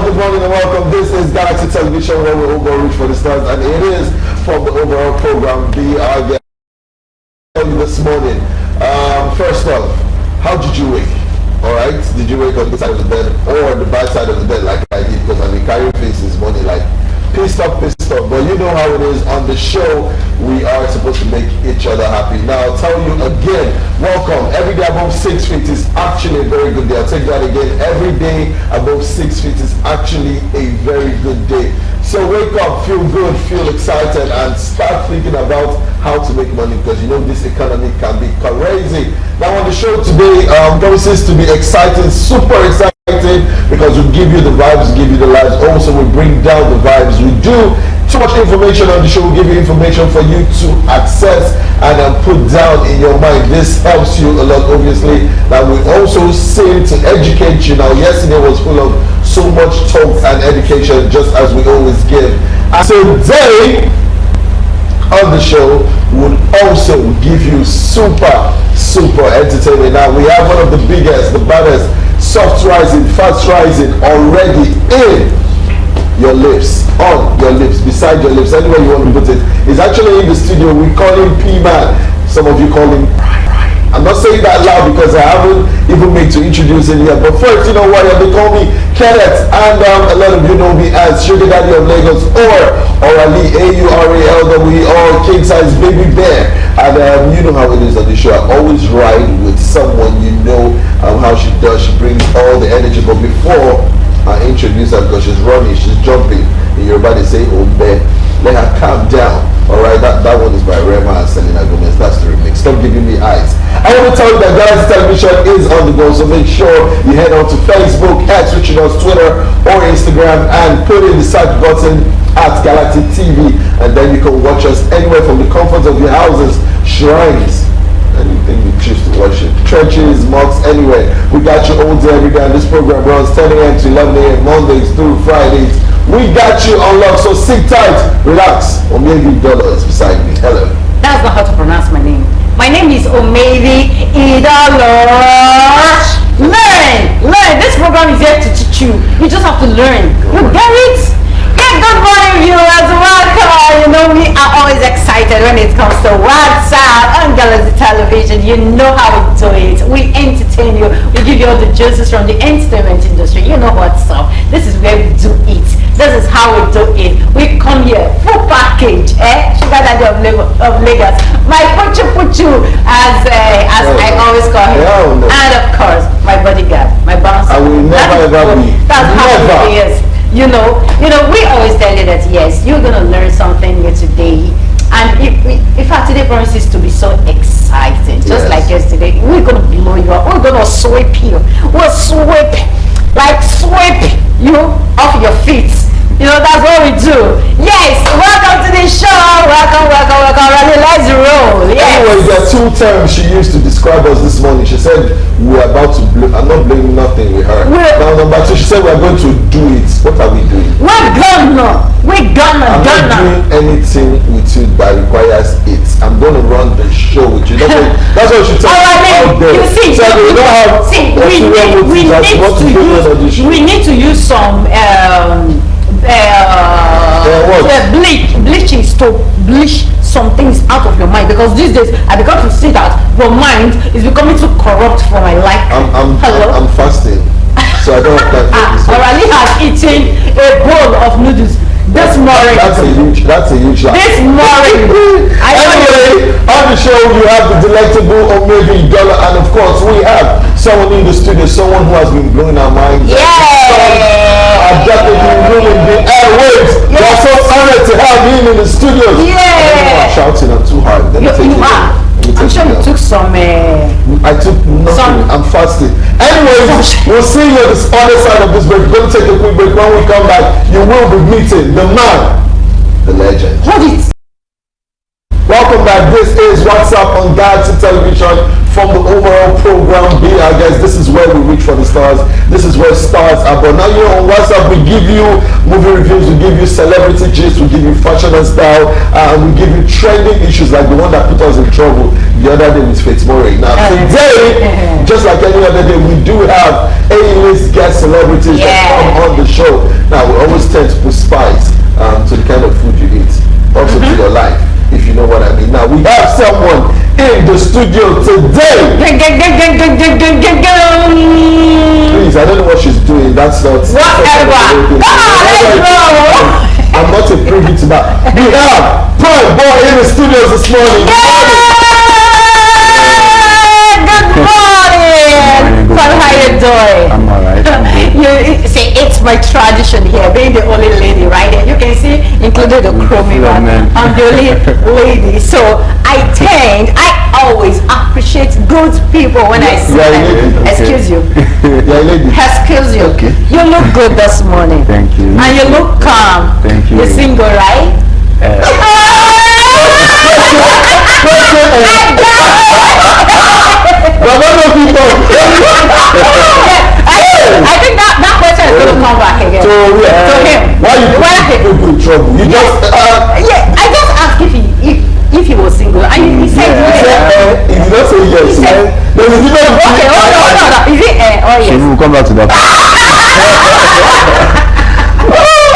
good morning and welcome. This is Galaxy Television where we overall reach for the stars, and it is from the overall program Be Our Guest this morning. First off, how did you wake? Alright, did you wake on the side of the bed or the bad side of the bed like I did? Because I've been carrying faces morning like pissed off. But you know how it is on the show. We are supposed to make each other happy. Now I'll tell you again, welcome. Every day above 6 feet is actually a very good day. I'll take that again. Every day above 6 feet is actually a very good day. So wake up, feel good, feel excited, and start thinking about how to make money, because you know this economy can be crazy. Now on the show today, promises to be exciting, super exciting, because we give you the vibes, give you the lives. Also, we bring down the vibes. We do too much information on the show. We give you information for you to access and put down in your mind. This helps you a lot, obviously. Now we also seem to educate you. Now yesterday was full of so much talk and education, just as we always give. And today on the show would also give you super entertainment. Now we have one of the biggest, the baddest, soft rising, fast rising already in your lips, on your lips, beside your lips, anywhere you want to put it. He's actually in the studio. We call him Pryme. Some of you call him Pryme. I'm not saying that loud because I haven't even made to introduce him yet. But first, you know what? They call me Kenneth, and a lot of you know me as Sugar Daddy of Lagos, or Ali, AURALW, or King Size Baby Bear. And you know how it is on the show. I always ride with someone. You know how she does. She brings all the energy. But before I introduce her, because she's running, she's jumping, in Yoruba they say Ombe, let her calm down. Alright, that one is by Rema and Selena Gomez. That's the remix. Stop giving me eyes. I want to tell you that Galaxy Television is on the go, so make sure you head on to Facebook, X, which is Twitter or Instagram, and put in the search button at Galaxy TV, and then you can watch us anywhere from the comfort of your houses, shrines, anything you choose to worship, churches, mosques, anywhere. We got you all day, every day, and this program runs 10 a.m. to 11 a.m. Mondays through Fridays. We got you on lock, so sit tight, relax. Omegi Dollar is beside me. Hello. That's not how to pronounce my name. My name is Omegi Idolo. Learn. This program is here to teach you. You just have to learn. You get it? Yeah, good morning, viewers. Welcome. You know, we are always excited when it comes to WhatsApp and Galaxy Television. You know how we do it. We entertain you. We give you all the juices from the entertainment industry. You know what's up. This is where we do it. This is how we do it. We come here, full package. Sugar Daddy of Lagos. My puchu, as I always call him. And of course, my bodyguard, my bouncer. I will never ever be. That's how it is. You know, we always tell you that yes, you're gonna learn something new today, and if our today promises to be so exciting, just like yesterday, we're gonna blow you up. We're gonna sweep you. We'll sweep you off your feet. You know, that's what we do. Yes, welcome to the show. Welcome. Really, let's roll. Yes. Anyway, there are two terms she used to describe us this morning. She said, we're about to blow. I'm not blaming nothing with her. Now, number two, she said, we're going to do it. What are we doing? We're gonna. I'm not doing anything with you that requires it. I'm going to run the show with you. That's what she told me out there. You see, so we need to use some bleaching to bleach some things out of your mind, because these days I began to see that your mind is becoming too corrupt for my life. I'm fasting, so I don't have time for this. Orally has eaten a bowl of noodles this morning. That's a huge lie. This morning. Anyway, on the show you have the delectable Omegi Dollar, and of course we have someone in the studio, someone who has been blowing our minds. I've definitely ruling the airwaves. We're so honored to have him in the studio. I'm shouting, I'm too hard. I'm sure you took some. I took nothing. I'm fasting. Anyways, we'll see you on the other side of this break. We're going to take a quick break. When we come back, you will be meeting the man, the legend. Hold it. Welcome back. This is WhatsApp on Galaxy Television from the overall program Be Our Guest. This is where we reach for the stars. This is where stars are. But now you're on WhatsApp. We give you movie reviews. We give you celebrity gist. We give you fashion and style. And we give you trending issues like the one that put us in trouble the other day with Fitzmurray. Now today, just like any other day, we do have A-list guest celebrities that come on the show. studio today. Please, I don't know what she's doing. That's not. Whatever. Come on, let's go. I'm not a privy to that. We have Pryme boy in the studios this morning. Good morning. Pryme, how you doing? I'm alright. You see, it's my tradition here, being the only lady right here. You can see, including the chromie man. I'm the only lady. So I always appreciate good people when I see them. Excuse you. Excuse you. Okay. You look good this morning. Thank you. And you look calm. Thank you. You're single, right? I think that question is going to come back again. To him. Why you put people in trouble? You just I just asked if he was single, and he said yes. He did not say yes. He said, There's a difference. okay, hold on. Is it or yes? We'll come back to that.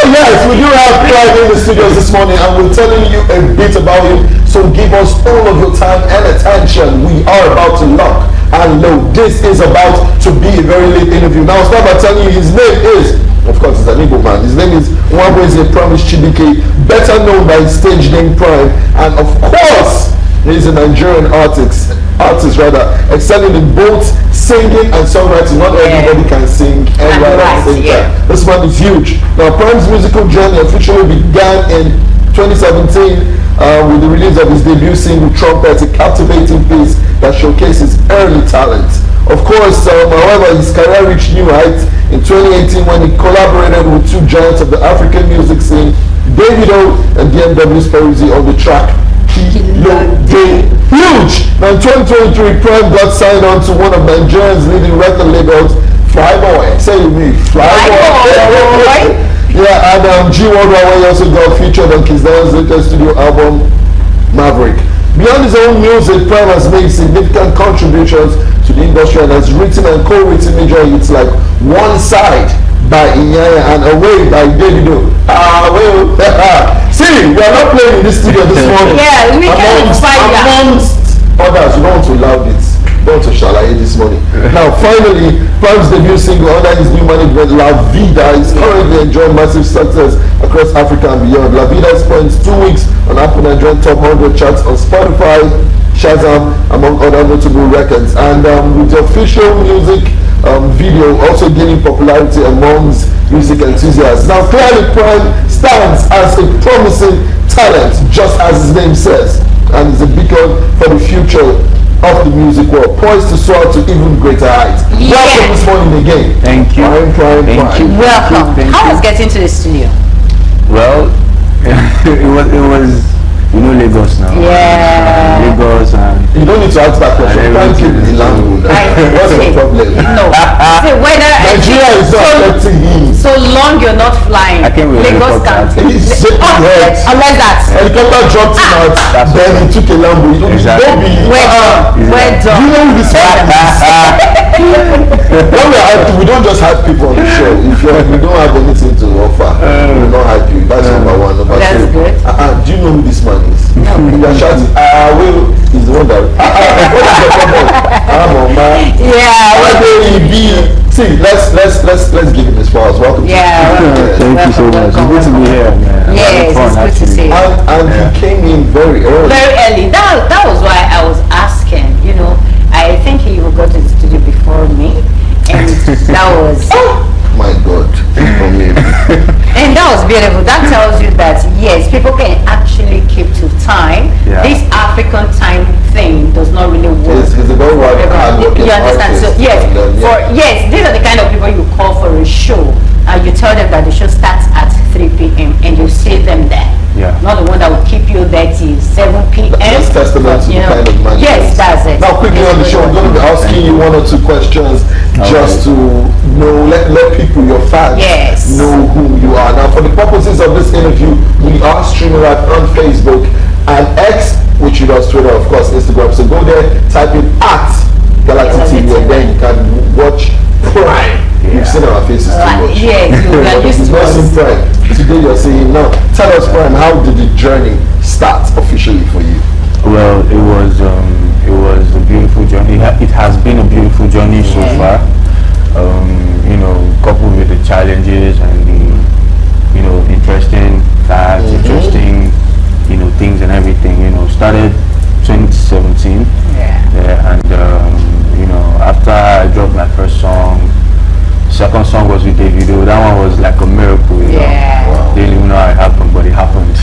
Yes, we do have Pryme in the studios this morning, and we're telling you a bit about him. So give us all of your time and attention. We are about to lock and load. This is about to be a very late interview. Now, I'll start by telling you his name is, of course, he's an Igbo man. His name is Nwabweze Promise Chibike, better known by his stage name Pryme, and of course, he's a Nigerian artist, excelling in both singing and songwriting. Not everybody can sing and write at the same time. This man is huge. Now, Pryme's musical journey officially began in 2017 with the release of his debut single Trumpet, a captivating piece that showcases early talent. Of course, however, his career reached new heights in 2018 when he collaborated with two giants of the African music scene, Davido and DMW's Peruzzi, on the track Huge! Now in 2023, Pryme got signed on to one of Nigeria's leading record labels, Flyboy. Say with me, Flyboy. Yeah, and G Worldwide, where he also got featured on Kiss Daniel's latest studio album, Maverick. Beyond his own music, Pryme has made significant contributions to the industry and has written and co-written major hits like One Side by Inyanya and Away by Davido. See, we are not playing in this studio this morning. Yeah, we amongst others, we don't want to loud it. We want to shalaye this morning. Now, finally, Pryme's debut single under his new management, La Vida, is currently enjoying massive success across Africa and beyond. La Vida spends 2 weeks on Apple Nigerian Top 100 charts on Spotify, Shazam, among other notable records. And with the official music video also gaining popularity amongst music enthusiasts. Now, clearly Pryme stands as a promising talent, just as his name says, and is a beacon for the future of the music world, poised to soar to even greater heights. Welcome this morning again. Thank you. Pryme. Welcome. How was getting to the studio? Well, it was Lagos now. Yeah. Lagos and you don't need to ask that question. Pryme came in Lango. What's the problem? No. See, whether Nigeria is not affecting him. So long you're not flying. I came with Lagos can't. He's shaking heads. Unless that. Helicopter dropped him out. Then he took a Lambo. Exactly. Don't be. Well done. You know who this man is? When we are hyped, we don't just hype people on the show. If we don't have anything to offer, we will not hype you. That's number one. Number That's two. good. Do you know who this man is? No. You are shouting. Will is the one that. What is your problem? Man. Yeah. Why may he be? See, let's give him his flowers. Welcome. Yeah. thank you so much. It's good to be here, man. Yes, it's good to see you. And he came in very early. Very early. That was why I was asking. I think he will go to the studio before me, and that was. My God, And that was beautiful. That tells you that yes, people can actually keep to time. Yeah. This African time thing does not really work. It's about what You understand? So yes, these are the kind of people you call for a show. You tell them that the show starts at 3 p.m. and you see them there. Yeah. Not the one that will keep you there till 7 p.m. That's testament to the kind of man. Yes, that's it. Now, quickly on the show, I'm going to be asking you 1 or 2 questions just to know, let people, your fans, know who you are. Now, for the purposes of this interview, we are streaming live on Facebook and X, which you know, Twitter, of course, Instagram. So go there, type in @Galaxy TV, and then you can watch Pryme. You've seen our faces too much. Yes, you are used to us. Pryme. Today you're saying, now, tell us, Pryme, how did the journey start officially for you? Well, it was a beautiful journey. It has been a beautiful journey so far. You know, coupled with the challenges and the, you know, interesting facts, interesting, you know, things and everything. You know, started 2017. Yeah, and you know, after I dropped my first song, second song was with Davido. That one was like a miracle. You know, didn't even know how it happened, but it happened.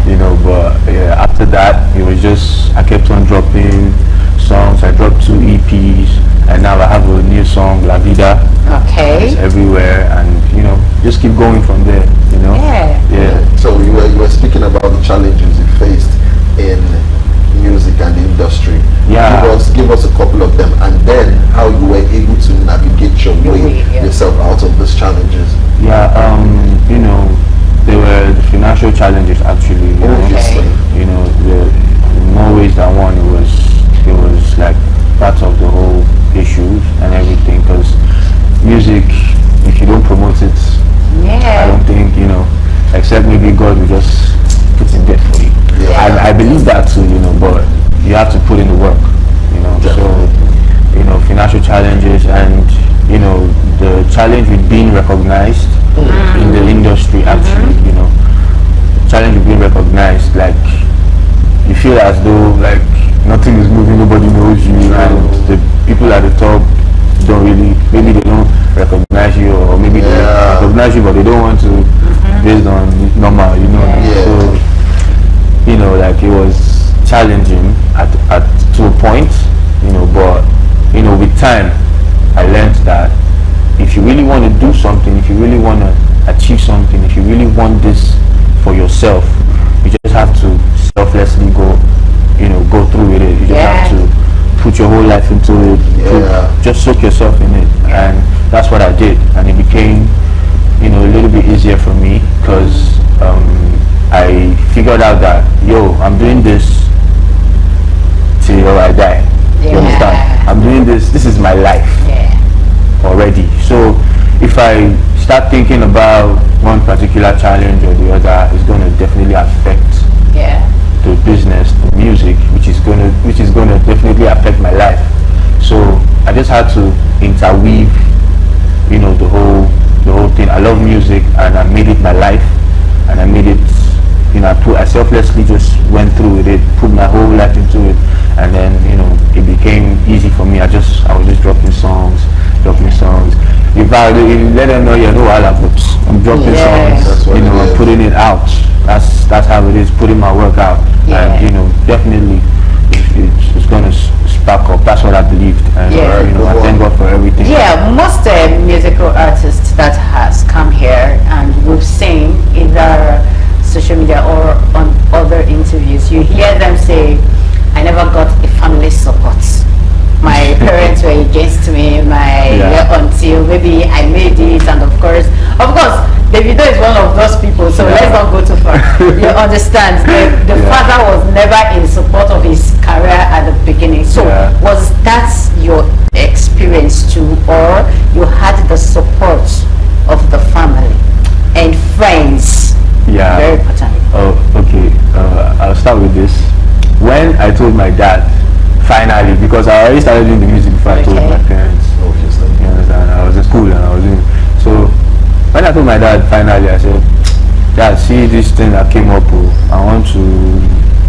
You know, but yeah, after that, it was just I kept on dropping songs. I dropped 2 EPs, and now I have a new song, La Vida. Okay. It's everywhere, and you know, just keep going from there. You know. Yeah. So you were speaking about the challenges you faced in music and the industry. Yeah. Give us a couple of them, and then how you were able to navigate your way yourself out of those challenges. Yeah. You know, there were the financial challenges actually. You Obviously. know, you know, in more ways than one, it was like part of the whole issues and everything. Because music, if you don't promote it, I don't think, you know, except maybe God will just put it there for you. I believe that too, you know, but you have to put in the work, you know. So, you know, financial challenges and, you know, the challenge with being recognized in the industry actually, you know, challenge with being recognized, like you feel as though like nothing is moving, nobody knows you, and the people at the top don't really, maybe they don't recognize you, or maybe they recognize you but they don't want to based on normal, you know. So, you know, like it was challenging at to a point, you know, but you know, with time I learned that if you really want to do something, if you really want to achieve something, if you really want this for yourself, you just have to selflessly go, you know, go through with it. You just have to put your whole life into it, just soak yourself in it, and that's what I did, and it became, you know, a little bit easier for me because I figured out that I'm doing this till I die. You understand? I'm doing this is my life already. So if I start thinking about one particular challenge or the other, it's going to definitely affect the business, the music, which is going to definitely affect my life. So I just had to interweave, you know, the whole thing. I love music, and I made it my life, and I made it, you know, I selflessly just went through with it, put my whole life into it, and then, you know, it became easy for me. I was just dropping songs. If I let them know, I'm dropping songs, you know, I'm putting it out. That's how it is, putting my work out, and you know, definitely it's gonna spark up. That's what I believed, and you know, I thank God for everything. Most musical artists that has come here, and we've seen either social media or on other interviews, you hear them say, I never got a family support. My parents were against me, until maybe I made it, and of course Davido is one of those people, so let's not go too far. You understand, the father was never in support of his career at the beginning. So was that your experience too, or you had the support of the family and friends? Very important. Oh, okay. I'll start with this. When I told my dad, finally, because I already started doing the music before I told my parents. Obviously. You understand? I was in school and I was doing. So when I told my dad, finally, I said, Dad, see this thing that came up. I want to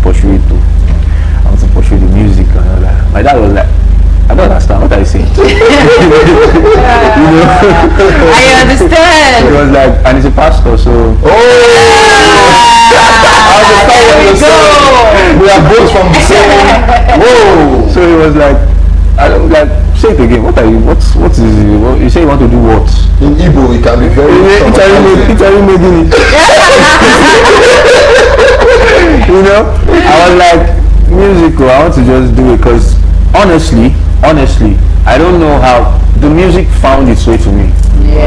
pursue it too. I want to pursue the music and all that. My dad was like, I don't understand. What are you saying? You know? I understand. He was like, and he's a pastor, so. We are both from the same. Whoa! So he was like, I don't like. Say it again. What are you? What is it? What, you say you want to do what? In Igbo, it can be very. You know, I was like, musical. I want to just do it because honestly, I don't know how the music found its way to me.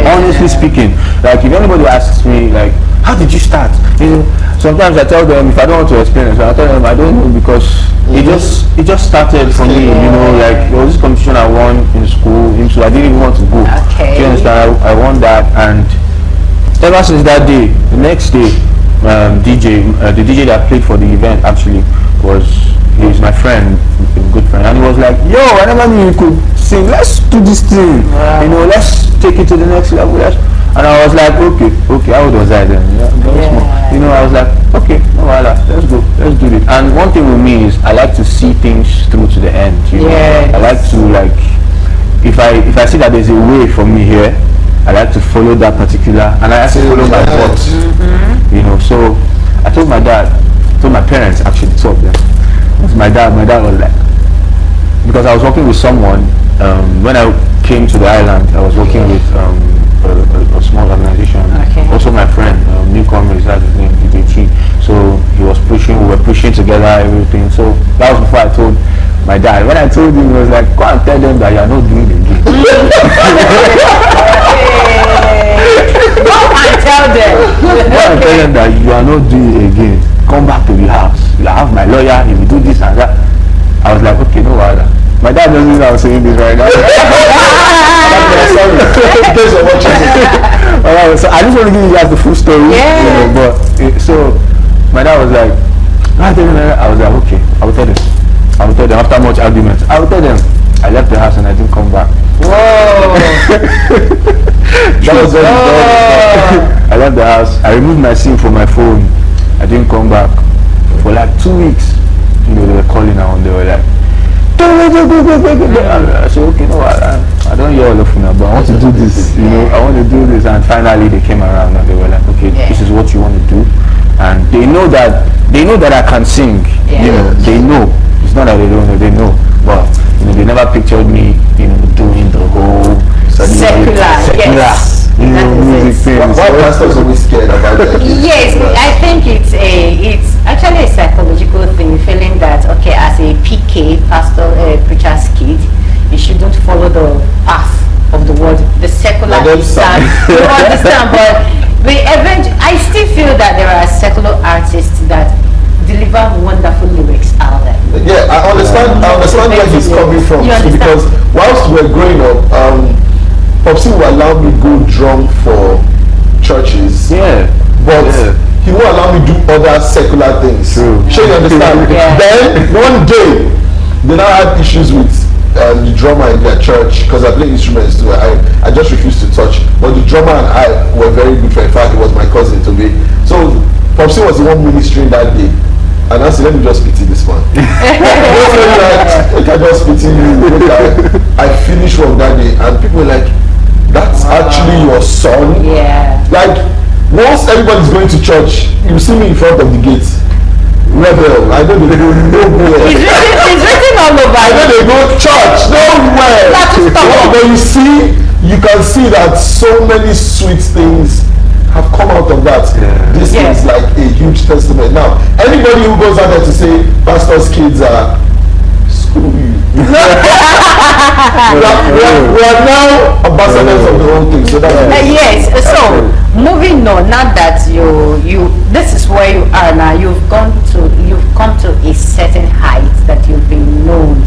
Honestly speaking, like if anybody asks me like, how did you start? You know, sometimes I tell them if I don't want to explain it, so I tell them I don't know because it just started for me. You know, like there was this competition I won in school, so I didn't even want to go. Do you understand? I won that, and ever since that day, the next day, the DJ that played for the event actually he's my friend, a good friend, and he was like, yo, I never knew you could sing. Let's do this thing. Wow. You know, let's take it to the next level. And I was like, okay. How old was I then? Yeah, very small. You know, I was like, okay, no matter, let's go, let's do it. And one thing with me is I like to see things through to the end. You know, I like to if I see that there's a way for me here, I like to follow that particular, and I have to follow my thoughts. You know, so I told my parents actually, two of them. My dad was like, because I was working with someone when I came to the island. I was working with a small organization. Also my friend, newcomer, is his name, DBT. So we were pushing together everything. So that was before I told my dad. When I told him, he was like, go and tell them that you are not doing it again. Go and tell them. Go and tell them that you are not doing it again. Come back to the house. You have my lawyer. He will do this and that. I was like, okay, no bother. My dad doesn't know I'm saying this right now. So I just want to give you guys the full story. Yeah. You know, so my dad was like, I was like, okay, I will tell them. After much argument, I will tell them. I left the house and I didn't come back. Whoa. That was very I left the house. I removed my SIM from my phone. I didn't come back for like 2 weeks. You know, they were calling now and they were like, I said, okay, no, I don't hear all of you now, but I want to do this. You know, I want to do this. And finally, they came around and they were like, okay, this is what you want to do. And they know that I can sing. You know, they know. It's not that they don't know, they know. But you know, they never pictured me, you know, doing the whole secular. You know, music thing. Why pastors always scared about that? Yes, I think it's actually a psychological thing, feeling that okay, as a PK, pastor, preacher's kid, you shouldn't follow the path of the world, the secular Islam. You understand? But I still feel that there are secular artists that deliver wonderful lyrics out there. Yeah, I understand where he's coming from. Because whilst we're growing up, Popsy will allow me go drum for churches. Yeah. But he won't allow me do other secular things. True. Sure, you understand? Then one day they now had issues with the drummer in their church because I play instruments too. I just refused to touch. But the drummer and I were very good friends. In fact, he was my cousin to me. So Popsy was the one ministering that day. And I said, let me just pity this man. I just pity you. I finished work that day and people were like, that's actually your son? Yeah. Like, once everybody's going to church, you see me in front of the gate. Rebel. I know they go nowhere. It's written all over. I know they go church. Nowhere. But you can see that so many sweet things have come out of that. This is like a huge testament. Now, anybody who goes out there to say pastors' kids are screw you. we are now ambassadors of the whole thing. So that's yes. So moving on. Now that you this is where you are now. You've come to a certain height that you've been known,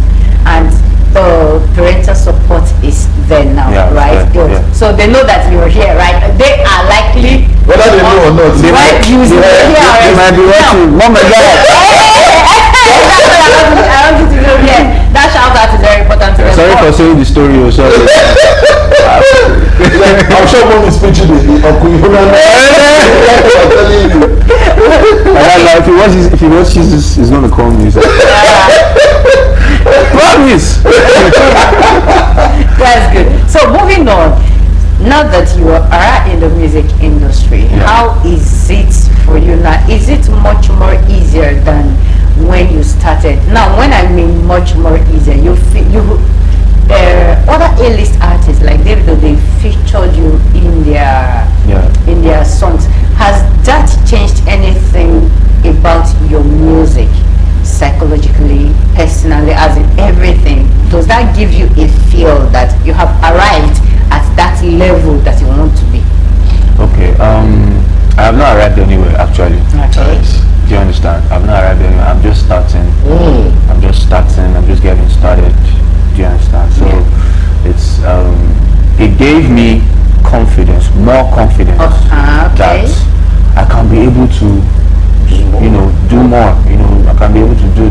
and the parental support is there now, right? Good. Yeah. So they know that you're here, right? They are likely, whether they know or not, they might be watching. Mom and dad. I want you to know, that shout out is very important to them. Sorry for saying the story, sorry. I'm sure mom is preaching the Uncle Yonan. If he watches this, he's going to call me. Promise. That's good. So moving on, now that you are in the music industry, how is it for you now? Is it much more easier than when you started? Now, when I mean much more easier, other A-list artists like Davido, they featured you in their songs. Has that changed anything about your music? Psychologically, personally, as in everything, does that give you a feel that you have arrived at that level that you want to be? Okay, I have not arrived anywhere actually. Okay. Do you understand? I've not arrived anywhere. I'm just starting. I'm just getting started. Do you understand? So it's it gave me confidence, more confidence that I can be able to do more. I can be able to do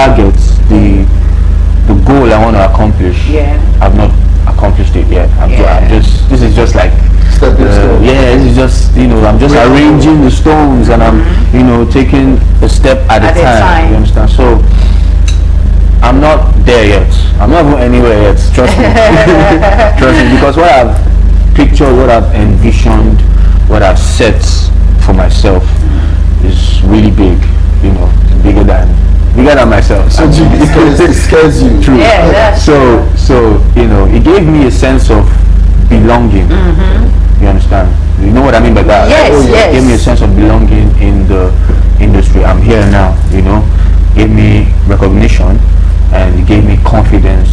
targets, the goal I want to accomplish, I've not accomplished it yet. I'm just this is just like Stepping stone. yeah, this is just, you know, I'm just arranging the stones, and I'm, you know, taking a step at a time. You understand? So I'm not there yet. I'm not going anywhere yet. Trust me. Trust me, because what I've pictured, what I've envisioned, what I've set for myself is really big. You know, bigger than myself. So it scares you. True. Yeah, So you know, it gave me a sense of belonging. You understand? You know what I mean by that? Yes, It gave me a sense of belonging in the industry. I'm here now. You know, gave me recognition, and it gave me confidence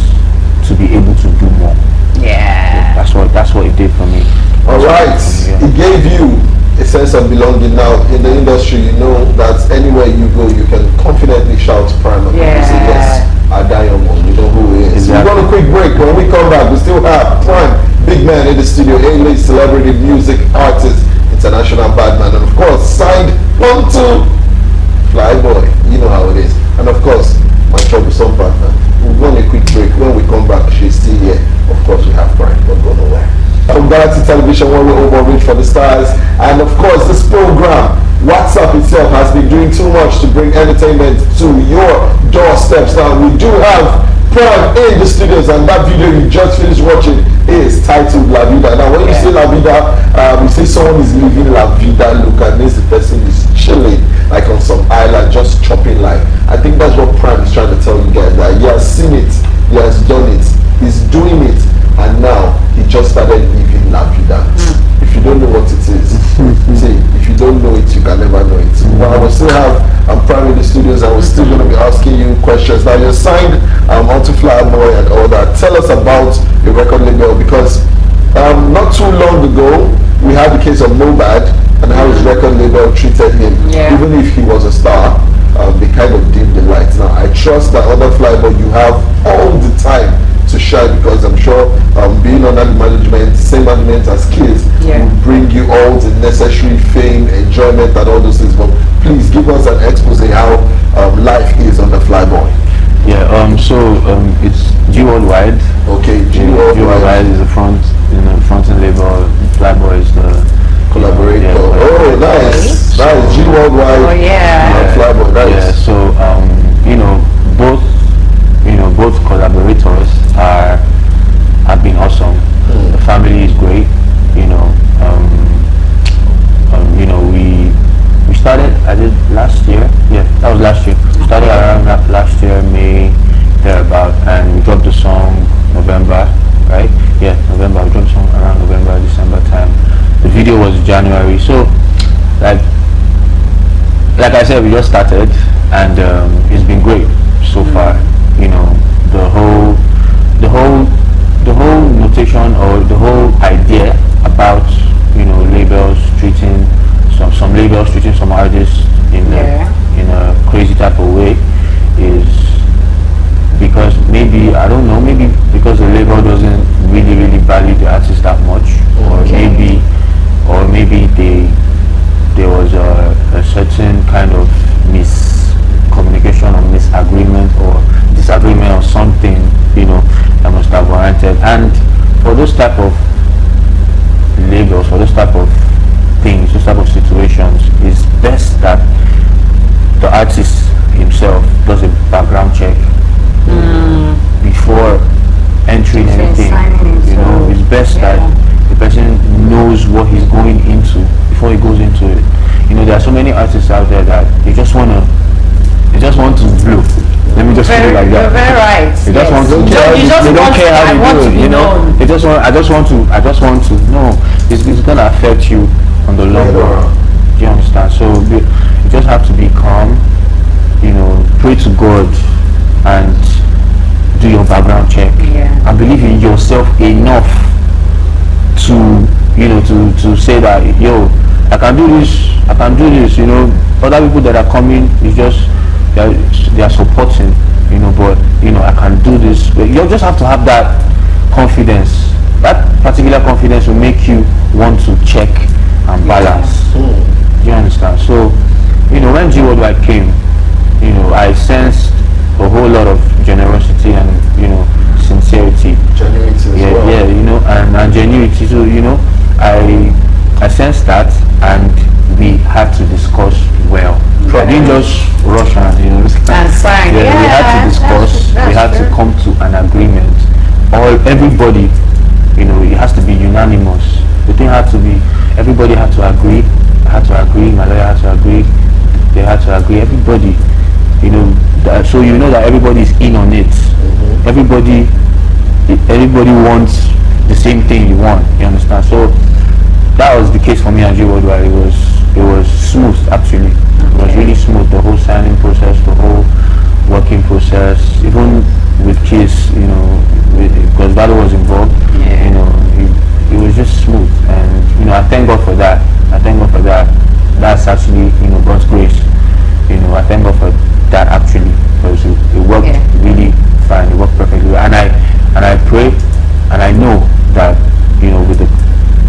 to be able to do more. Yeah. That's what it did for me. All right. It gave you a sense of belonging. Now in the industry, you know that anywhere you go, you can confidently shout Pryme and people say, yes, I Diamond. You know who he is. Exactly. We're going a quick break. When we come back, we still have Pryme, big man in the studio, A-list celebrity, music artist, international badman, and of course signed on to Flyboy. You know how it is. And of course, my troublesome partner. We'll go on a quick break. When we come back, she's still here. Of course, we have Pryme. Don't go nowhere. From Galaxy Television, where we overreach for the stars, and of course this program, WhatsApp itself has been doing too much to bring entertainment to your doorsteps. Now we do have Pryme in the studios, and that video you just finished watching is titled La Vida. Now when you say La Vida, you say someone is living La Vida look, and this the person is chilling like on some island just chopping life. I think that's what Pryme is trying to tell you guys, that he has seen it, he has done it, he's doing it, and now he just started living La Vida. If you don't know what it is, see, if you don't know it, you can never know it. Well, I will still have Pryme in the studios, and we're still going to be asking you questions. Now you're signed onto Flyboy and all that. Tell us about your record label, because not too long ago we had the case of Mobad and how his record label treated him. Even if he was a star, they kind of dimmed the lights. Now I trust that under Flyboy you have all the time to shine, because I'm sure being under the management, same management as kids, will bring you all the necessary fame, enjoyment, and all those things. But please give us an expose how life is under Flyboy. It's G Worldwide. Okay, G G Worldwide is the front-end label. Flyboy is the collaborator. Nice. G Worldwide. Flyboy. Nice. Both collaborators have been awesome. The family is great. We started, I did last year. Yeah, that was last year. We started around last year, May, thereabout, and we dropped the song November, right? Yeah, November. We dropped the song around November, December time. The video was January. So, like I said, we just started, and it's been great so far. The whole notation, or the whole idea about labels treating some labels treating some artists in a crazy type of way is because maybe because the label doesn't really value the artist that much, or maybe there was a certain kind of miscommunication or misagreement or disagreement or something that must have warranted. And for those type of labels, for those type of things, those type of situations, it's best that the artist himself does a background check before entering anything. It's best that the person knows what he's going into before he goes into it. There are so many artists out there that they just want to blow. Let me just put it like that. You're very right. They just want to. They don't care how they do it. They just want. I just want to. No, it's gonna affect you on the long run. Do you understand? So you just have to be calm. Pray to God and do your background check. And believe in yourself enough to say that, I can do this. Other people that are coming is just they are supporting, but I can do this. But you just have to have that confidence. That particular confidence will make you want to check and balance. Do you understand? So when G Worldwide came, I sensed, fine. Yeah, we had to discuss. We had to come to an agreement. Everybody, it has to be unanimous. The thing had to be, everybody had to agree. I had to agree. My lawyer had to agree. They had to agree. Everybody, so that everybody's in on it. Everybody wants the same thing you want. You understand? So that was the case for me and J Worldwide. It was smooth, actually. It was really smooth. The whole signing process, the whole working process, even with Kiss, because Vado was involved. It was just smooth, and I thank God for that. That's actually God's grace. I thank God for that actually, because it worked really fine. It worked perfectly, and I pray, and I know that with the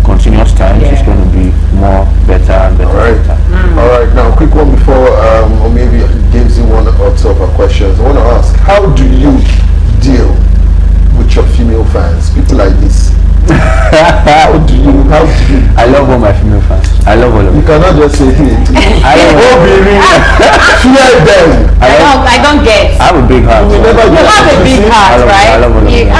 continuous times, it's going to be more better and better. All right. Now, quick one before, or maybe gives you one or two of our questions. I want to ask, how do you deal with your female fans? People like this. How do you? I love all my female fans. I love all of them. You cannot just say hey. I Fear them. I don't get. I have a big heart. You never You have a big heart, right? I love all of them.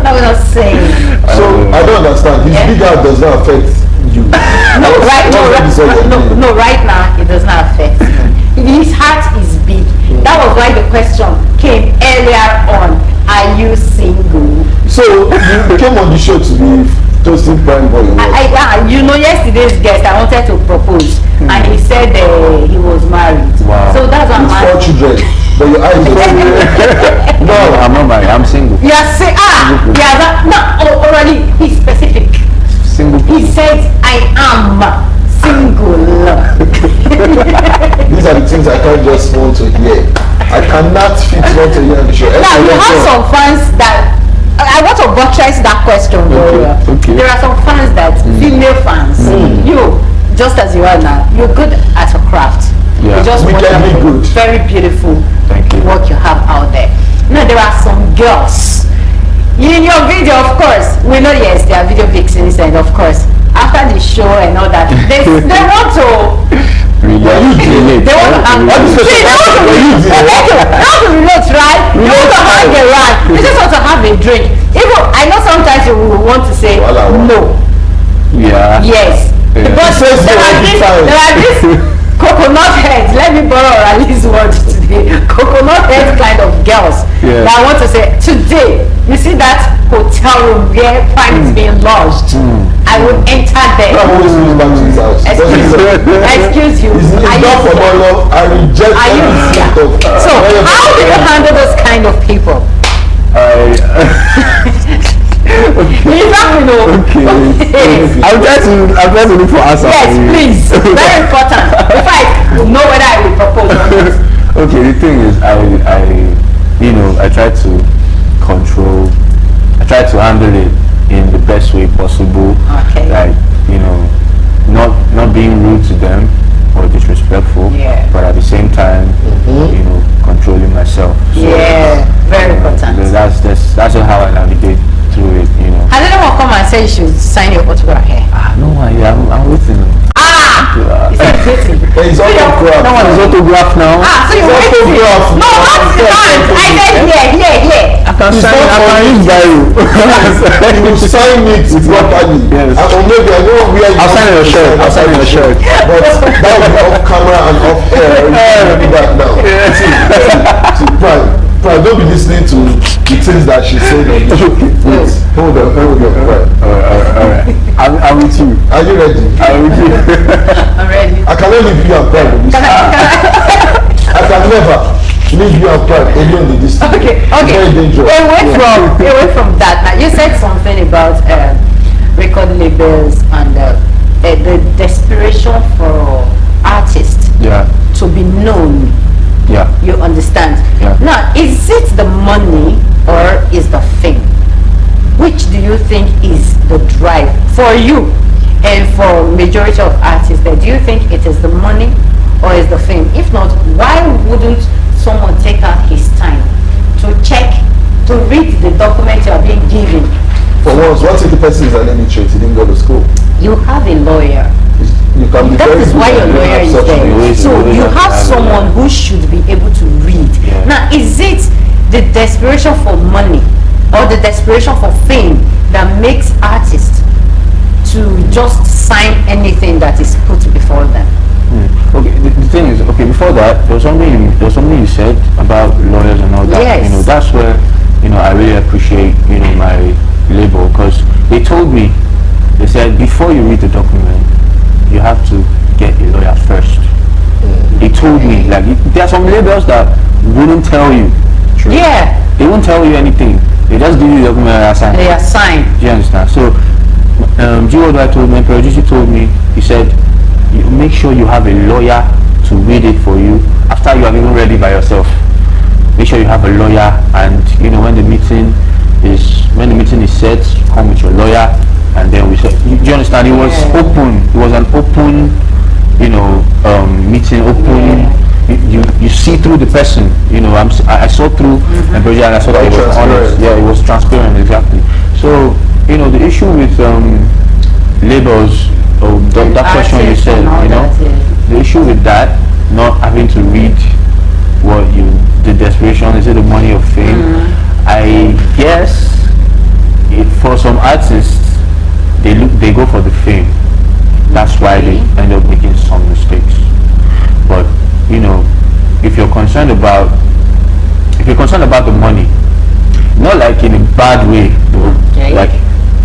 That was not saying. So I don't understand. His big heart does not affect you. No, right now it does not affect him. His heart is big. That was why the question came earlier on. Are you single? So you came on the show to be toasting Pryme boy. Yesterday's guest, I wanted to propose, and he said he was married. Wow. So that's what I'm 4 children, but your eyes are No, I'm not married. I'm single. You are saying, already he's specific. Single. He said, I am single. These are the things I can't just want to hear. I cannot fit want to hear on the show. Now you have some fans that I want to buttress that question. Okay. There are some fans that female fans. You, just as you are now, you're good at a craft. Yeah. You're just wonderful, very beautiful. Thank you. What you have out there. Now there are some girls. In your video, of course, we know yes, there are video vixens, and of course, after the show and all that, they want to. They want to relate, right? You want to hang around. You just want to have a drink. Even I know sometimes you will want to say no. Yeah. Yes. Because there are these coconut heads. Let me borrow Raleig's word today. Coconut head kind of girls that I want to say today. You see that hotel room where Pryme is being lodged. I would enter there. Excuse you. I reject. So how do you handle those kind of people? Okay. I'm trying to look for answers. Yes, please. Very important. In fact, you know whether I will propose or not. Okay, the thing is, I try to control. I try to handle it in the best way possible. Okay. Like, not being rude to them or disrespectful. Yeah. But at the same time, controlling myself. So, very important. That's just how I navigate through it. Has anyone come and say you should sign your autograph here? No, I'm waiting. He's autograph. No one is autograph now. So you're waiting. No, not hand. I said here. I can use by you. You will sign it properly. Yes. Or maybe I know where you I'll sign your shirt. I'll sign your shirt. But that will be off camera and off air. You do that now. See, Pryme, don't be listening to the things that she said on the show. Wait, hold on, Pryme. Alright. I'm with you. Are you ready? I'm with you. I'm ready. I can only be on Pryme. I can never leave you on Pryme alone in this. Okay. Very dangerous. Away from that. Now you said something about record labels and the desperation for artists to be known. Yeah. You understand? Yeah. Now, is it the money or is the fame? Which do you think is the drive for you and for majority of artists? Do you think it is the money or is the fame? If not, why wouldn't someone take out his time to check, to read the document you are being given? For once, what if the person is an illiterate? He didn't go to school. You have a lawyer. You can be That is why your lawyer is there. So you have someone who should be able to read. Yeah. Now, is it the desperation for money or the desperation for fame that makes artists to just sign anything that is put before them? Okay, the thing is, okay, before that, there was something you said about lawyers and all that. Yes. You know, that's where, you know, I really appreciate, you know, my label, because they told me, they said, before you read the document, you have to get a lawyer first. They told me, like, there are some labels that wouldn't tell you. Yeah. They won't tell you anything. They just give you the document and assign. They are signed. Do you understand? So, G.O.D.I. told me, producer told me, he said, you make sure you have a lawyer to read it for you after you have even read it by yourself. Make sure you have a lawyer, and you know, when the meeting is set, come with your lawyer, and then we said, do you understand? It was open. It was an open, you know, meeting. Open. You see through the person. You know, I saw through the project, and I saw that it was honest. Yeah, it was transparent, exactly. So, you know, the issue with labels, or that question you said, you know, the issue with that, not having to read what the desperation, is it the money of fame? I guess for some artists, they go for the fame. That's why they end up making some mistakes. But you know, if you're concerned about the money, not like in a bad way, though, like,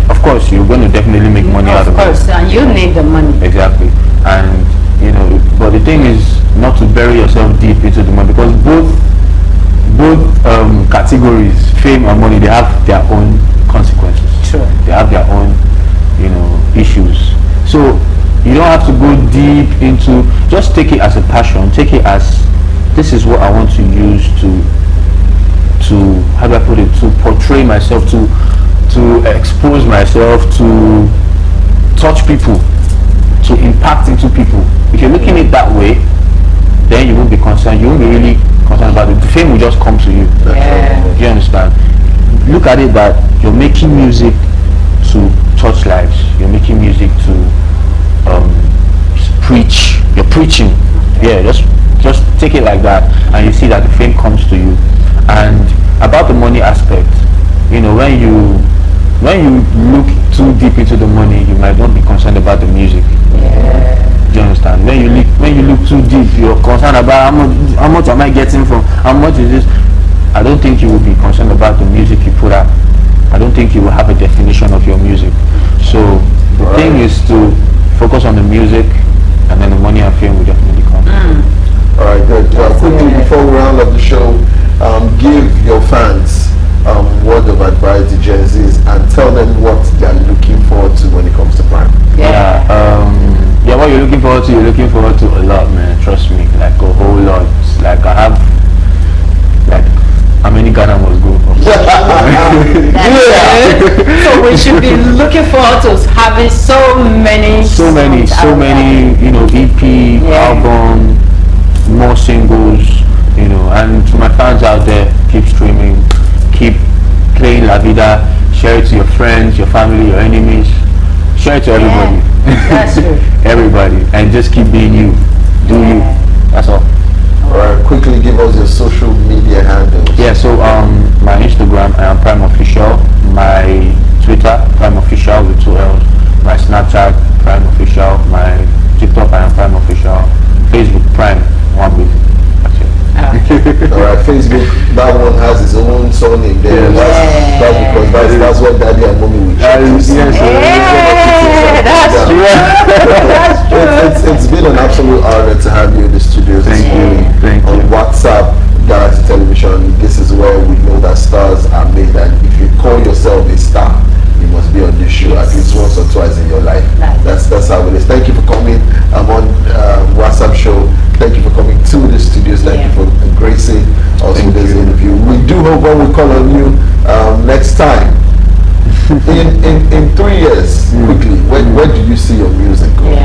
of course you're going to definitely make money out of it. Of course, and you need the money. Exactly. And you know, but the thing is not to bury yourself deep into the money, because both categories, fame and money, they have their own consequences. Sure. They have their own, you know, issues. So you don't have to go deep into, just take it as a passion, take it as, this is what I want to use to how do I put it, to portray myself, to expose myself, to touch people, to impact into people. If you're looking at it that way, then you won't be concerned. You won't be really concerned about it. The fame will just come to you. Yeah. Do you understand? Look at it that you're making music to touch lives. You're making music to preach. You're preaching. Yeah, just take it like that, and you see that the fame comes to you. And about the money aspect, you know, when you look too deep into the money, you might not be concerned about the music. Yeah. Do you understand? When you look too deep, you're concerned about how much am I getting from, how much is this. I don't think you will be concerned about the music you put out. I don't think you will have a definition of your music. So the thing is to focus on the music, and then the money and fame will definitely come. All right, good. Quickly, before we round up the show, give your fans word of advice to Gen Zs and tell them what they're looking forward to when it comes to Pryme. Yeah, what you're looking forward to a lot, man. Trust me, like a whole lot. Like I have, like, how many Ghana must go? So we should be looking forward to having so many, you know, EP, album, more singles, you know. And to my fans out there, keep streaming, keep playing La Vida, share it to your friends, your family, your enemies, share it to everybody. That's true. Everybody, and just keep being you. Do you. That's all. Alright, quickly give us your social media handles. Yeah, so my Instagram, I am Pryme Official. My Twitter, Pryme Official with 2 L's. My Snapchat, Pryme Official. My TikTok, I am Pryme Official. Facebook, Pryme, one with. That's it. Alright, Facebook, that one has its own surname there. That's because that's what daddy and mommy will choose. That's true. It's been an absolute honor to have you in the studio this morning. Thank you. On WhatsApp, Galaxy Television, this is where we know that stars are made, and if you call yourself a star, you must be on this show at least once or twice in your life. That's how it is. Thank you for coming. I'm on WhatsApp show. Thank you for coming to the studios. Thank you for gracing us with this interview. We do hope when we call on you next time. In 3 years, quickly, where do you see your music going?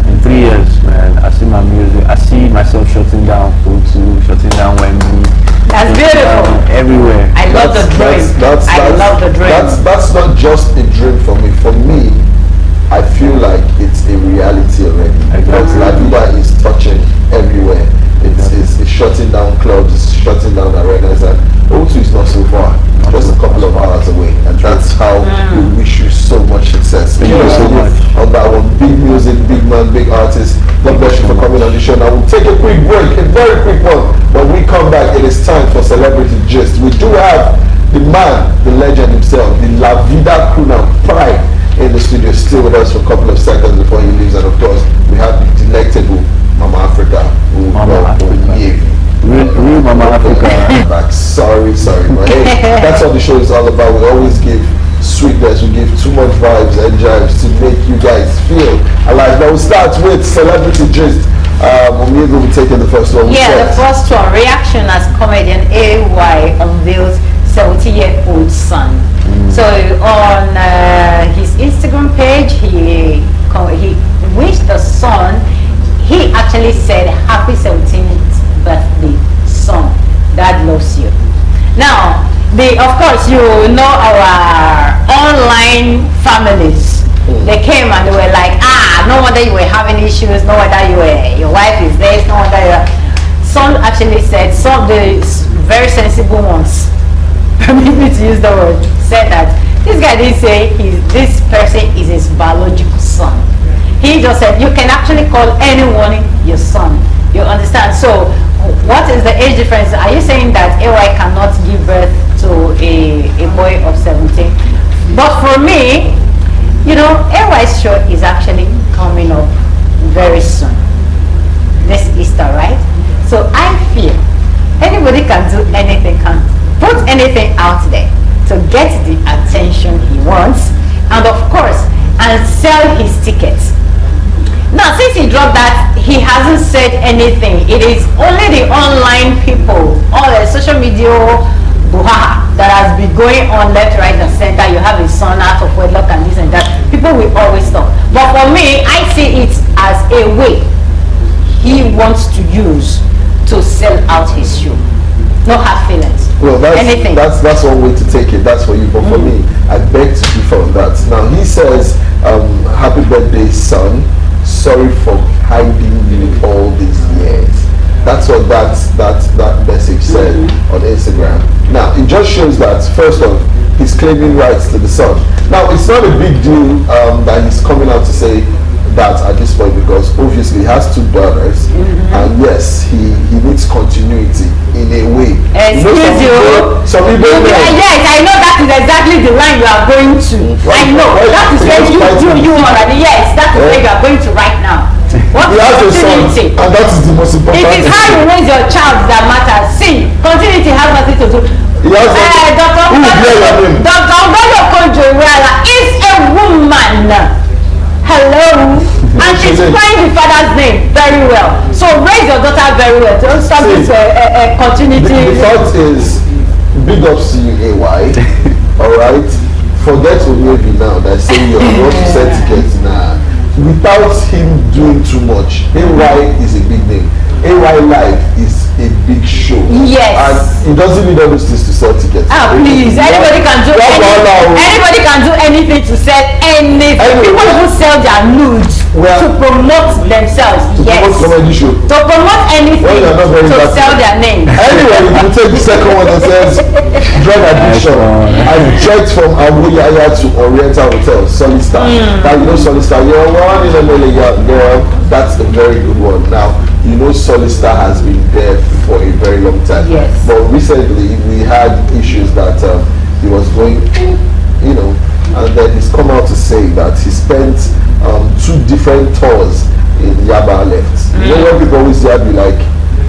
In 3 years, man, I see my music. I see myself shutting down O2, shutting down Wembley. That's beautiful. Everywhere. I love the dream. I love the dream. That's not just a dream for me. For me, I feel like it's a reality already. Because La Vida is touching everywhere. It's on Big Artist. God bless you for coming on the show. Now we'll take a quick break, a very quick one. When we come back, it is time for Celebrity Gist. We do have the man, the legend himself, the La Vida crew now, Pryme, in the studio, still with us for a couple of seconds before he leaves. And of course, we have the delectable Mama Africa, who Real Mama Africa. Back. Sorry, but hey, that's what the show is all about. We always give sweetness, we give too much vibes and jives to make you guys feel alive. Now we'll start with Celebrity Gist. We will be taking the first one. Yeah, the first one. Reaction as comedian AY unveils 70-year-old son. So on his Instagram page, he wished the son. He actually said, "Happy 17th birthday, son. Dad loves you." Now, of course, you know our online families. They came and they were like, no wonder you were having issues, no wonder your wife is this, no wonder Some actually said, some of the very sensible ones, permit me to use the word, said that this guy didn't say this person is his biological son. He just said, you can actually call anyone your son. You understand? So, what is the age difference? Are you saying that AY cannot give birth to a boy of 17? But for me, you know, AY's show is actually coming up very soon. This Easter, right? So I feel anybody can do anything, can put anything out there to get the attention he wants, and of course, and sell his tickets. Now, since he dropped that, he hasn't said anything. It is only the online people, all the social media that has been going on left, right, and center. You have a son out of wedlock and this and that. People will always talk. But for me, I see it as a way he wants to use to sell out his show. No hard feelings. Well, that's one way to take it. That's for you. But for me, I beg to differ on that. Now, he says, happy birthday, son. Sorry for hiding you all these years. That's what that message said on Instagram. Now, it just shows that, first off, he's claiming rights to the son. Now, it's not a big deal that he's coming out to say that at this point, because obviously he has two daughters, and yes, he needs continuity in a way. Excuse you. Some people yes, I know that is exactly the line you are going to. I know that is where you already. Yes, that is where you are going to right now. What is continuity? And that is the most important. It is how you raise your child that matters. See, continuity has nothing to do. Dr. Ogodo Konjo-Iweala is a woman. Hello. And she's playing the father's name very well. So raise your daughter very well. Don't stop this continuity. The fact is, big ups to you, AY. Alright? Forget Onyebi now that saying you want to sell tickets now. Without him doing too much, AY is a big name. AY Live is a big show. Yes. And he doesn't need all those things to sell tickets. Please, anybody can do anything to sell anything. People who sell their nudes to promote themselves. To promote comedy show. To promote anything to sell their name. Anyway, we take the second one that says drug addiction. I trekked from Abuja to Oriental Hotel, Solid Star. Now you know Solid Star, you're one in a million, girl. That's a very good one. Now, you know Solid Star has been there for a very long time. Yes. But recently we had issues that he was going, you know, and then he's come out to say that he spent 2 different tours in Yaba left. You know when people always be like,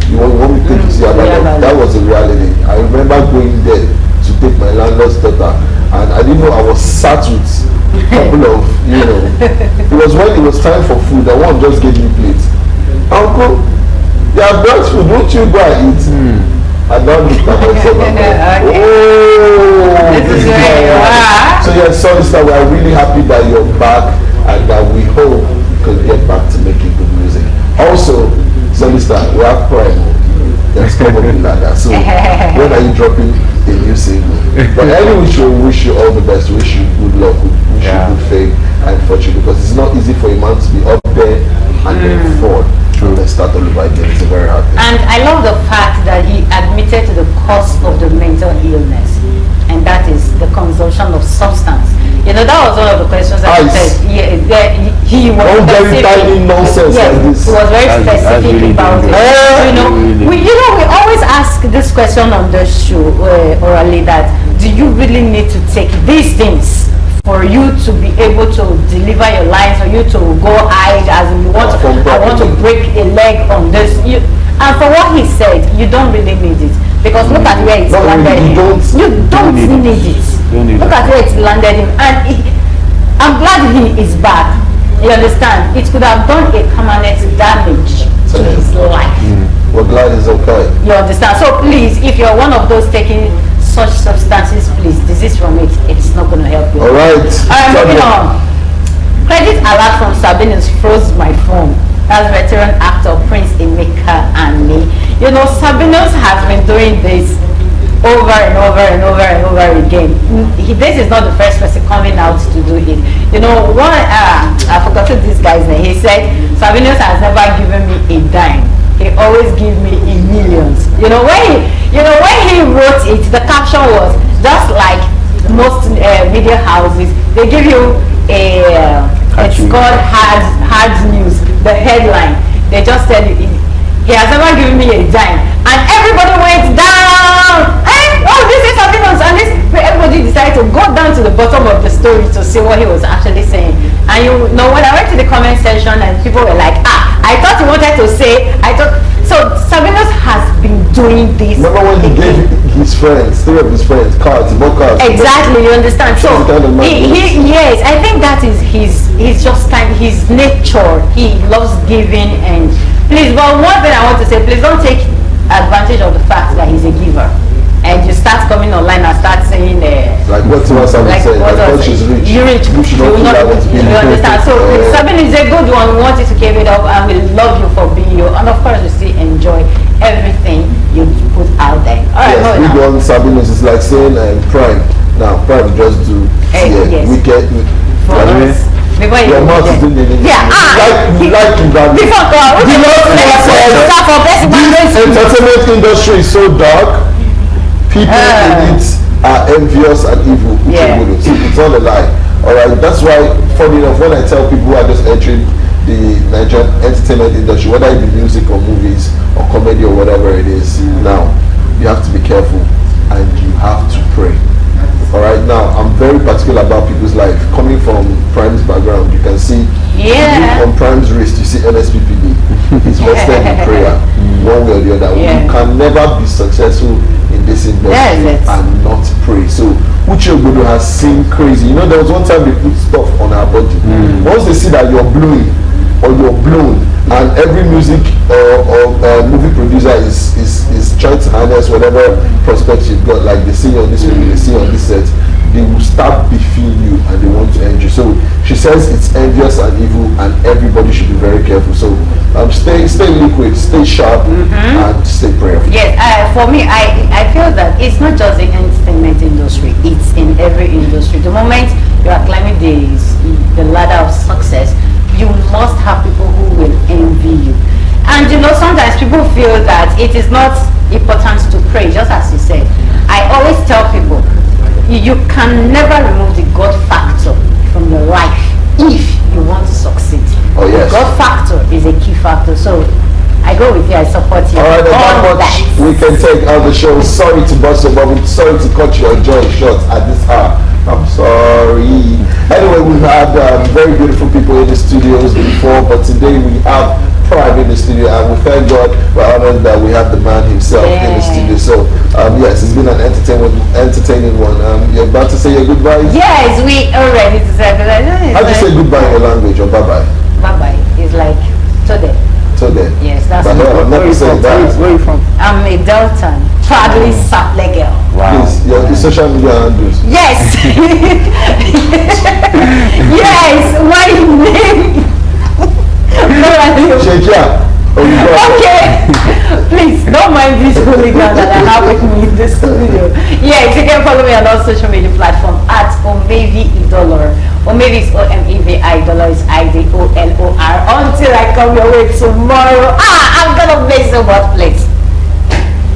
you want me to take you to Yaba left? That was a reality. I remember going there to take my landlord's daughter, and I didn't know I was sat with a couple of, you know, it was when it was time for food, and one just gave me plates. Uncle, they have brought food, don't you go and eat? I don't look at myself and go, oh, this is where you are. So yes, sorry sir, we are really happy that you're back, and that we hope you can get back to making good music. Also, Solista, we have Pryme. There's probably like that. So when are you dropping a new single? But anyway, we wish you all the best, wish you good luck, wish you good fame and fortune, because it's not easy for a man to be up there and then fall and then start all over again. It's a very hard thing. And I love the fact that he admitted to the cause of the mental illness, and that is the consumption of substance. You know, that was one of the questions that he said. he was Don't very tiny nonsense yes, like this. he was very That's specific really about it. dangerous. We always ask this question on the show orally, that do you really need to take these things for you to be able to deliver your lines, for you to go hide as you want to, I want to break a leg on this. And for what he said, you don't really need it, because look at where it's landed him. You don't need it. Look at where it's landed him, and I'm glad he is back. You understand? It could have done a permanent damage to his life. We're glad he's okay. You understand? So please, if you're one of those taking such substances, please desist from it. It's not going to help you. All right. Moving on. Credit alert from Sabinus froze my phone. That's veteran actor Prince Emeka and me. You know, Sabinus has been doing this over and over and over and over again. This is not the first person coming out to do it. You know, I forgot this guy's name. He said, Sabinus has never given me a dime. He always give me in millions. You know, when he wrote it, the caption was just like most media houses. They give you it's called hard news. The headline. They just tell you, he has never given me a dime, and everybody went down. Oh, this is something else, and this. Everybody decided to go down to the bottom of the story to see what he was actually saying. And you know, when I went to the comment section, and people were like, I thought he wanted to say, so Sabinus has been doing this. Remember when he gave his friends, 3 of his friends, cards, more cards? Exactly, you understand. So yes, I think that is his nature. He loves giving, and please, but one thing I want to say, please don't take advantage of the fact that he's a giver. And you start coming online and start saying like what Tiwasa would say, like God she's rich. You're rich. You should not do that to be. You understand? So Sabine is a good one. We want you to keep it up, and we love you for being you. And of course, we still enjoy everything you put out there. All right, yes, big one. Sabine is like saying Pryme. Now Pryme just do yes. wicked. Before your mouth is doing it. Yeah, like you got it. Before God, the entertainment industry is so dark. People in it are envious and evil. It's not a lie. Alright, that's why, funny enough, when I tell people who are just entering the Nigerian entertainment industry, whether it be music or movies or comedy or whatever it is, now you have to be careful and you have to pray. Alright, now I'm very particular about people's life. Coming from Pryme's background, you can see on Pryme's wrist, you see NSPPD. He's vested in prayer, one way or the other. You can never be successful in this industry and not pray. So Uche Obodo has seen crazy. You know, there was one time they put stuff on our body. Once they see that you're blowing or you're blown, and every music or movie producer is trying to harness whatever prospects you've got, like they see on this movie, they see on this set, they will start beefing you and they want to end you. So she says it's envious and evil, and everybody should be very careful. So stay liquid, stay sharp, and stay prayerful. Yes, for me, I feel that it's not just the entertainment industry, it's in every industry. The moment you are climbing the ladder of success, you must have people who will envy you. And you know, sometimes people feel that it is not important to pray, just as you said. I always tell people, you can never remove the God factor from your life if you want to succeed. Oh yes. The God factor is a key factor. So I go with you, I support you. Alright, there's not much we can take out the show. Sorry to bust your bubble, sorry to cut your joy short at this hour. I'm sorry. Anyway, we've had very beautiful people in the studios before, but today we have Pryme in the studio, and we thank God, we're honored that we have the man himself in the studio. So yes, it's been an entertaining one. You're about to say your goodbyes? Yes, we are ready to say goodbye. How do you say goodbye in your language, or bye-bye? Bye-bye. It's like today. Today? Yes, that's but I've never said that. Where are you from? I'm a Delton, proudly Saple girl. Wow. Please, your social media handles. Yes. Yes, my name. Shekia. Okay. Please don't mind this hooligan that I have with me in the studio. Yes, you can follow me on all social media platforms at Omevi Idolor. Omevi is Omevi, Dollar is IDOLOR. Until I come your way tomorrow. I'm gonna make so much place.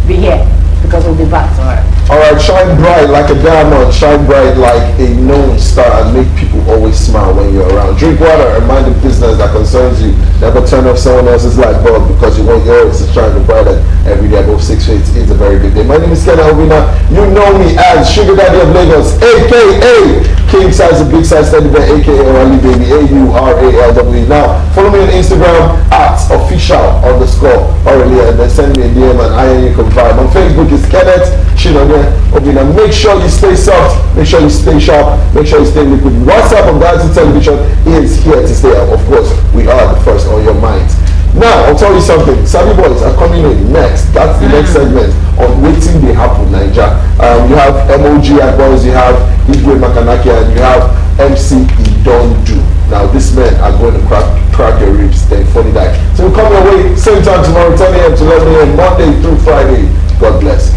Be here because we'll be back tomorrow. Alright, shine bright like a diamond, shine bright like a known star, and make people always smile when you're around. Drink water and mind the business that concerns you. Never turn off someone else's light bulb because you want yours to shine brighter every day above 6 feet. It's a very big day. My name is Ken Alvina. You know me as Sugar Daddy of Lagos, aka King Size and Big Size Teddy Bear, aka Orally Baby, AURALW. Now, follow me on Instagram at official_Orally and then send me a DM and I can vibe. On Facebook is Kenneth Chinonye Obina. Make sure you stay soft, make sure you stay sharp, make sure you stay liquid. WhatsApp on Galaxy Television is here to stay. Of course, we are the first on your minds. Now, I'll tell you something. Savvy Boys are coming in next. That's the next segment on Waiting They Happen, Niger. You have MOG at Boys, you have Igwe Makanaki, and you have MC Idondu. Now, these men are going to crack your ribs, then funny die. So we'll come your way, same time tomorrow, 10 a.m. to 11 a.m., Monday through Friday. God bless.